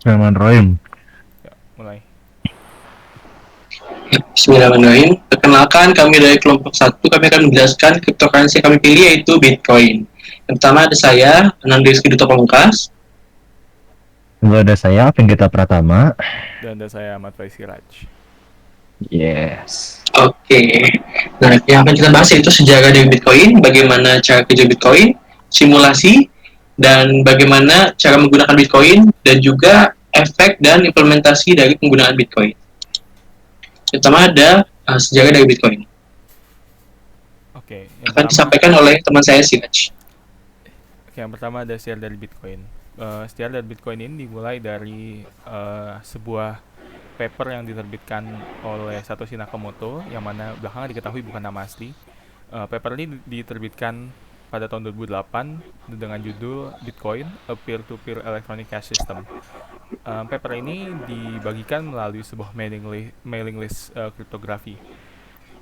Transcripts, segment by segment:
Bismillahirrahmanirrahim. Ya, mulai. Bismillahirrahmanirrahim. Perkenalkan, kami dari kelompok satu. Kami akan menjelaskan cryptocurrency yang kami pilih yaitu Bitcoin. Yang pertama ada saya, Anand Rizky Duto Pamungkas. Lalu ada saya, Penggita Pratama. Dan ada saya Ahmad Faisal Raj. Yes. Oke. Nah, yang akan kita bahas yaitu sejarah dari Bitcoin, bagaimana cara kerja Bitcoin, simulasi, dan bagaimana cara menggunakan Bitcoin, dan juga efek dan implementasi dari penggunaan Bitcoin. Yang pertama ada sejarah dari Bitcoin. Oke, Akan disampaikan oleh teman saya, Siraj. yang pertama ada sejarah dari Bitcoin. Sejarah dari Bitcoin ini dimulai dari sebuah paper yang diterbitkan oleh Satoshi Nakamoto, yang mana belakangan diketahui bukan nama asli. Paper ini diterbitkan pada tahun 2008 dengan judul Bitcoin, a Peer-to-Peer Electronic Cash System. Paper ini dibagikan melalui sebuah mailing list kriptografi.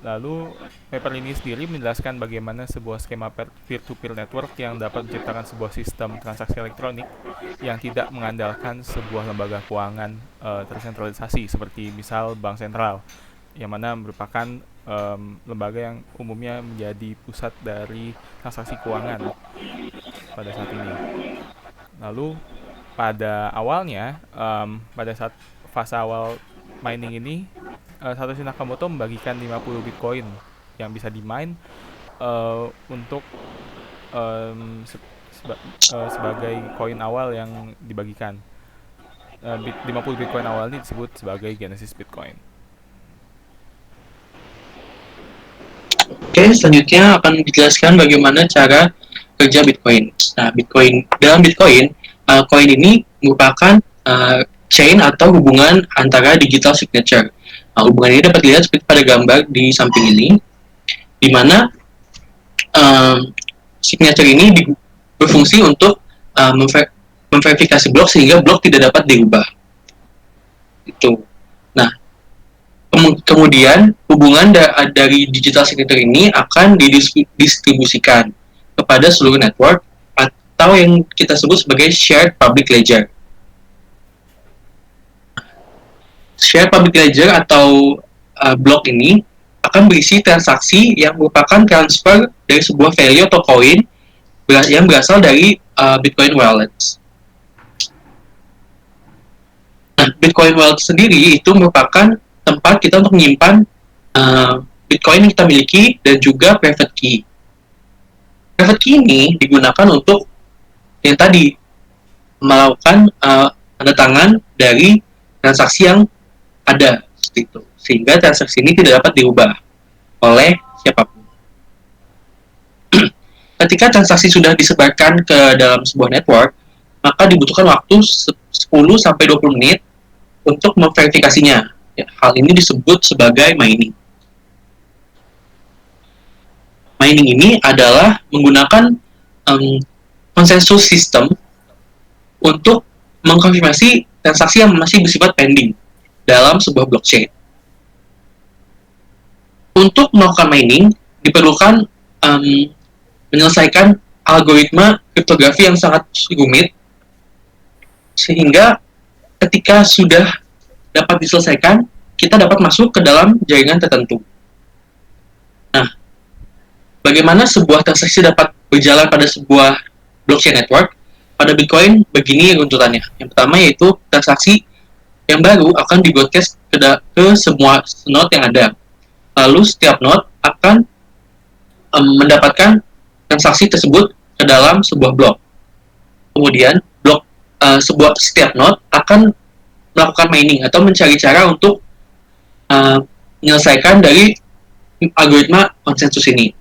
Lalu, paper ini sendiri menjelaskan bagaimana sebuah skema peer-to-peer network yang dapat menciptakan sebuah sistem transaksi elektronik yang tidak mengandalkan sebuah lembaga keuangan tersentralisasi seperti misal bank sentral, yang mana merupakan lembaga yang umumnya menjadi pusat dari transaksi keuangan pada saat ini. Lalu pada awalnya, pada saat fase awal mining ini, Satoshi Nakamoto membagikan 50 Bitcoin yang bisa di-mine untuk sebagai koin awal yang dibagikan. 50 Bitcoin awal ini disebut sebagai Genesis Bitcoin. Oke, selanjutnya akan dijelaskan bagaimana cara kerja Bitcoin. Nah, dalam Bitcoin, koin ini merupakan chain atau hubungan antara digital signature. Nah, hubungan ini dapat dilihat seperti pada gambar di samping ini, di mana signature ini berfungsi untuk memverifikasi blok sehingga blok tidak dapat diubah. Itu. Nah, kemudian hubungan dari digital signature ini akan didistribusikan kepada seluruh network atau yang kita sebut sebagai shared public ledger. Shared public ledger atau blok ini akan berisi transaksi yang merupakan transfer dari sebuah value atau koin yang berasal dari Bitcoin wallets. Nah, Bitcoin wallet sendiri itu merupakan tempat kita untuk menyimpan Bitcoin yang kita miliki dan juga private key. Private key ini digunakan untuk yang tadi melakukan tanda tangan dari transaksi yang ada seperti itu, sehingga transaksi ini tidak dapat diubah oleh siapapun. Ketika transaksi sudah disebarkan ke dalam sebuah network, maka dibutuhkan waktu 10-20 menit untuk memverifikasinya. Ya, hal ini disebut sebagai mining. Mining ini adalah menggunakan konsensus sistem untuk mengkonfirmasi transaksi yang masih bersifat pending dalam sebuah blockchain. Untuk melakukan mining, diperlukan menyelesaikan algoritma kriptografi yang sangat rumit, sehingga ketika sudah dapat diselesaikan, kita dapat masuk ke dalam jaringan tertentu. Nah, bagaimana sebuah transaksi dapat berjalan pada sebuah blockchain network? Pada Bitcoin begini runtutannya. Yang pertama yaitu transaksi yang baru akan di-broadcast ke semua node yang ada. Lalu setiap node akan mendapatkan transaksi tersebut ke dalam sebuah blok. Kemudian setiap node akan melakukan mining atau mencari cara untuk menyelesaikan dari algoritma konsensus ini.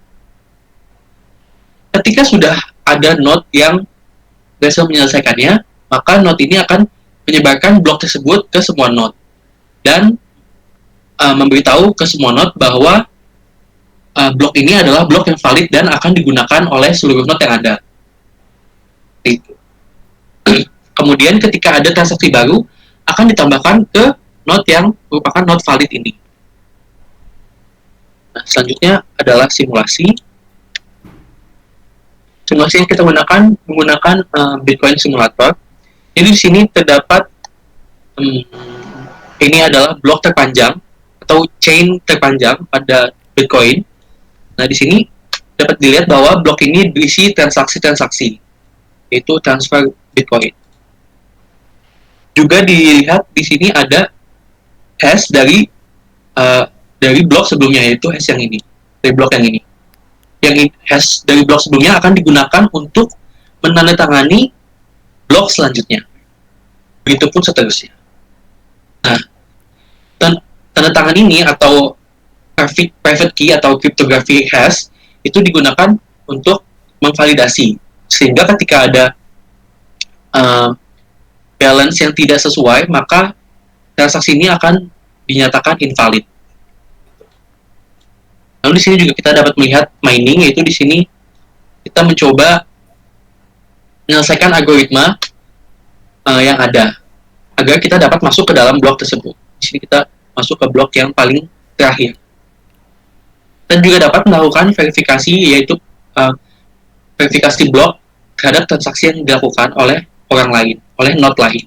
Ketika sudah ada node yang berhasil menyelesaikannya, maka node ini akan menyebarkan blok tersebut ke semua node dan memberitahu ke semua node bahwa blok ini adalah blok yang valid dan akan digunakan oleh seluruh node yang ada. Kemudian ketika ada transaksi baru, akan ditambahkan ke node yang merupakan node valid ini. Nah, selanjutnya adalah simulasi. Simulasi yang kita menggunakan Bitcoin Simulator. Jadi di sini terdapat Hmm, ini adalah blok terpanjang atau chain terpanjang pada Bitcoin. Nah, di sini dapat dilihat bahwa blok ini berisi transaksi-transaksi, yaitu transfer Bitcoin. Juga dilihat di sini ada hash dari blok sebelumnya, yaitu hash yang ini, dari blok yang ini. Yang hash dari blok sebelumnya akan digunakan untuk menandatangani blok selanjutnya. Begitupun seterusnya. Nah, tanda tangan ini atau private key atau cryptography hash itu digunakan untuk memvalidasi, sehingga ketika ada uh, balance yang tidak sesuai, maka transaksi ini akan dinyatakan invalid. Lalu di sini juga kita dapat melihat mining, yaitu di sini kita mencoba menyelesaikan algoritma yang ada agar kita dapat masuk ke dalam blok tersebut. Di sini kita masuk ke blok yang paling terakhir. Dan juga dapat melakukan verifikasi, yaitu verifikasi blok terhadap transaksi yang dilakukan oleh orang lain, oleh node lain.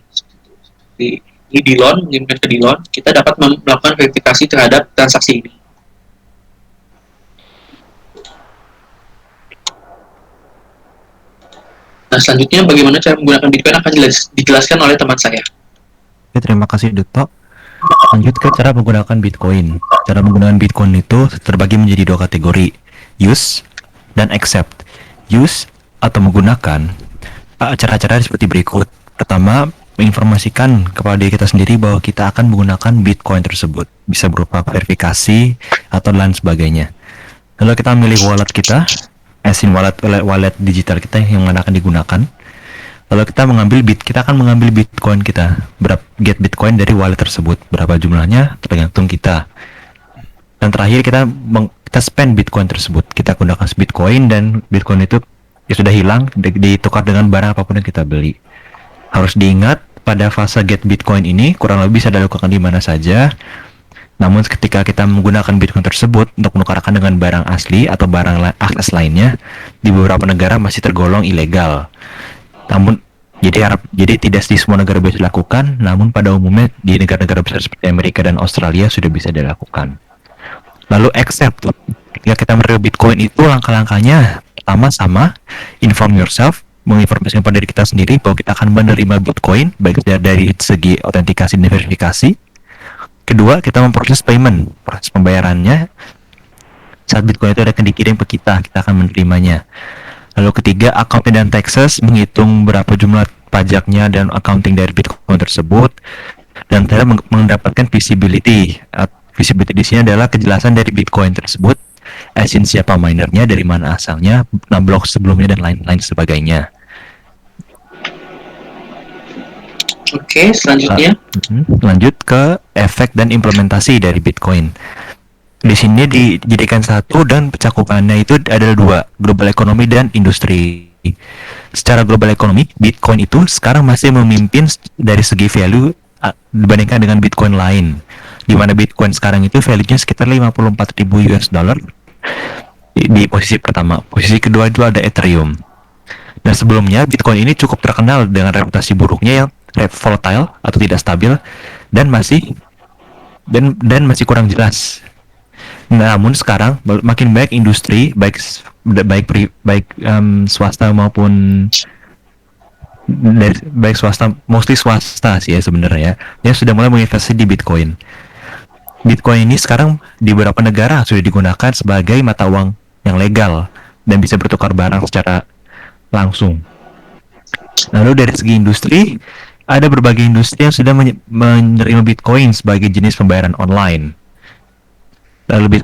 Di Dillon, mengirimkan ke Dillon, kita dapat melakukan verifikasi terhadap transaksi ini. Nah, selanjutnya bagaimana cara menggunakan Bitcoin akan dijelaskan oleh teman saya. Oke, terima kasih Duto. Lanjut ke cara menggunakan Bitcoin. Cara menggunakan Bitcoin itu terbagi menjadi 2 kategori, use dan accept. Use atau menggunakan cara-cara seperti berikut. Pertama, menginformasikan kepada diri kita sendiri bahwa kita akan menggunakan Bitcoin tersebut. Bisa berupa verifikasi atau lain sebagainya. Lalu kita memilih wallet kita, wallet digital kita yang mana akan digunakan. Lalu kita akan mengambil Bitcoin kita, get Bitcoin dari wallet tersebut. Berapa jumlahnya tergantung kita. Dan terakhir kita spend Bitcoin tersebut. Kita gunakan Bitcoin dan Bitcoin itu ya sudah hilang, ditukar dengan barang apapun yang kita beli. Harus diingat pada fase get Bitcoin ini kurang lebih bisa dilakukan di mana saja. Namun ketika kita menggunakan Bitcoin tersebut untuk menukarkan dengan barang asli atau barang akses lainnya, di beberapa negara masih tergolong ilegal. Namun jadi tidak di semua negara bisa dilakukan, namun pada umumnya di negara-negara besar seperti Amerika dan Australia sudah bisa dilakukan. Lalu accept. Ketika kita menerima Bitcoin itu langkah-langkahnya pertama sama inform yourself, menginformasikan pada diri kita sendiri bahwa kita akan menerima Bitcoin baik dari segi autentikasi dan verifikasi. Kedua, kita memproses payment, proses pembayarannya. Saat Bitcoin itu akan dikirim ke kita akan menerimanya. Lalu ketiga, accounting dan taxes, menghitung berapa jumlah pajaknya dan accounting dari Bitcoin tersebut. Dan terakhir, mendapatkan visibility. Visibility di sini adalah kejelasan dari Bitcoin tersebut, asin siapa minernya, dari mana asalnya, blok sebelumnya dan lain-lain sebagainya. Oke, selanjutnya. Lanjut ke efek dan implementasi dari Bitcoin. Di sini dijadikan satu dan cakupannya itu adalah 2, global ekonomi dan industri. Secara global ekonomi, Bitcoin itu sekarang masih memimpin dari segi value dibandingkan dengan Bitcoin lain. Di mana Bitcoin sekarang itu value-nya sekitar 54.000 US dollar di posisi pertama. Posisi kedua itu ada Ethereum. Nah, sebelumnya Bitcoin ini cukup terkenal dengan reputasi buruknya yang volatile atau tidak stabil dan masih kurang jelas. Namun sekarang makin banyak industri baik swasta maupun baik swasta, mostly swasta sih ya sebenarnya, yang sudah mulai menginvestasi di Bitcoin. Bitcoin ini sekarang di beberapa negara sudah digunakan sebagai mata uang yang legal dan bisa bertukar barang secara langsung. Lalu dari segi industri, ada berbagai industri yang sudah menerima Bitcoin sebagai jenis pembayaran online. Lalu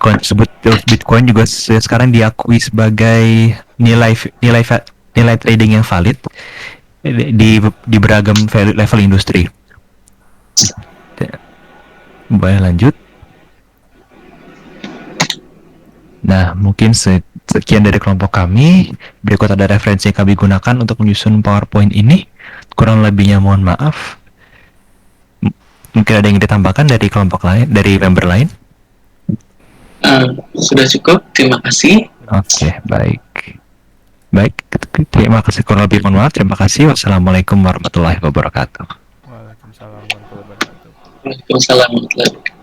Bitcoin juga sekarang diakui sebagai nilai trading yang valid di beragam level industri. Boleh lanjut. Nah, mungkin sekian dari kelompok kami. Berikut ada referensi yang kami gunakan untuk menyusun PowerPoint ini. Kurang lebihnya mohon maaf. Mungkin ada yang ditambahkan dari kelompok lain, dari member lain? Sudah cukup, terima kasih. Oke, baik. Terima kasih, kurang lebih mohon maaf. Terima kasih. Wassalamualaikum warahmatullahi wabarakatuh. Waalaikumsalam. Waalaikumsalam warahmatullahi wabarakatuh. Waalaikumsalam warahmatullahi wabarakatuh.